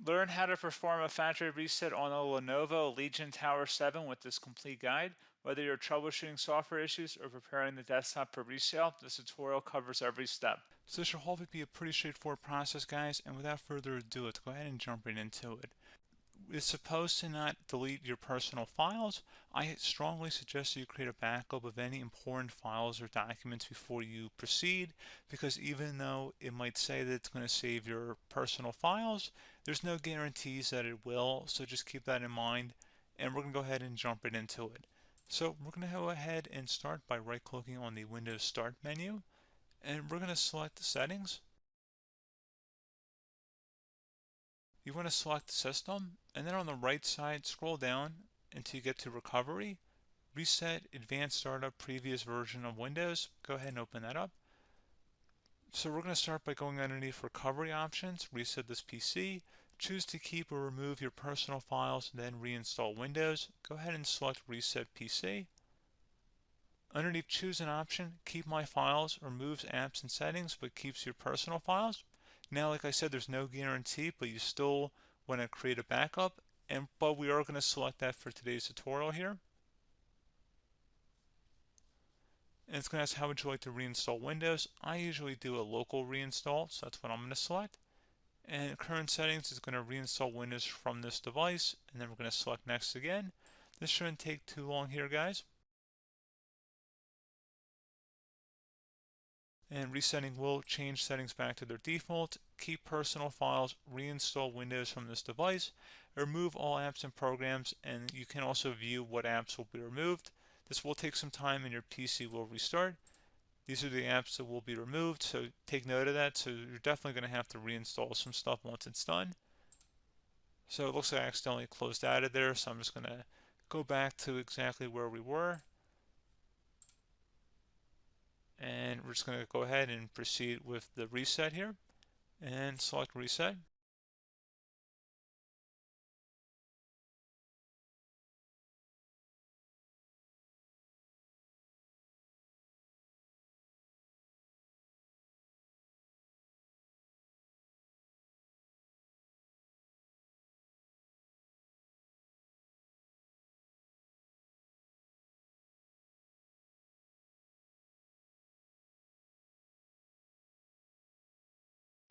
Learn how to perform a factory reset on a Lenovo Legion Tower 7 with this complete guide. Whether you're troubleshooting software issues or preparing the desktop for resale, this tutorial covers every step. So this should hopefully be a pretty straightforward process, guys, and without further ado, let's go ahead and jump right into it. It's supposed to not delete your personal files. I strongly suggest you create a backup of any important files or documents before you proceed, because even though it might say that it's going to save your personal files, there's no guarantees that it will, so just keep that in mind, and we're going to go ahead and jump right into it. So we're going to go ahead and start by right-clicking on the Windows Start menu, and we're going to select the settings. You want to select System, and then on the right side, scroll down until you get to Recovery, Reset Advanced Startup Previous Version of Windows. Go ahead and open that up. So we're going to start by going underneath Recovery Options, reset this PC, choose to keep or remove your personal files, then reinstall Windows. Go ahead and select Reset PC. Underneath Choose an option, Keep My Files removes apps and settings but keeps your personal files. Now, like I said, there's no guarantee, but you still want to create a backup, but we are going to select that for today's tutorial here. And it's going to ask how would you like to reinstall Windows. I usually do a local reinstall, so that's what I'm going to select. And current settings is going to reinstall Windows from this device, and then we're going to select next again. This shouldn't take too long here, guys. And resetting will change settings back to their default, keep personal files, reinstall Windows from this device, remove all apps and programs, and you can also view what apps will be removed. This will take some time and your PC will restart. These are the apps that will be removed, so take note of that. So you're definitely going to have to reinstall some stuff once it's done. So it looks like I accidentally closed out of there, so I'm just going to go back to exactly where we were. And we're just going to go ahead and proceed with the reset here and select reset.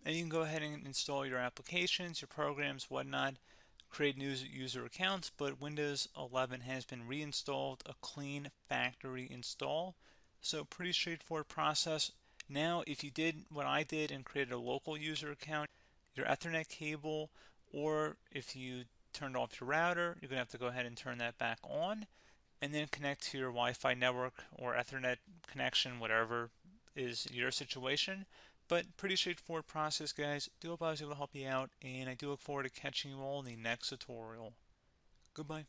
And you can go ahead and install your applications, your programs, whatnot, create new user accounts, but Windows 11 has been reinstalled, a clean factory install. So pretty straightforward process. Now, if you did what I did and created a local user account, your Ethernet cable, or if you turned off your router, you're going to have to go ahead and turn that back on, and then connect to your Wi-Fi network or Ethernet connection, whatever is your situation. But pretty straightforward process, guys. Do hope I was able to help you out, and I do look forward to catching you all in the next tutorial. Goodbye.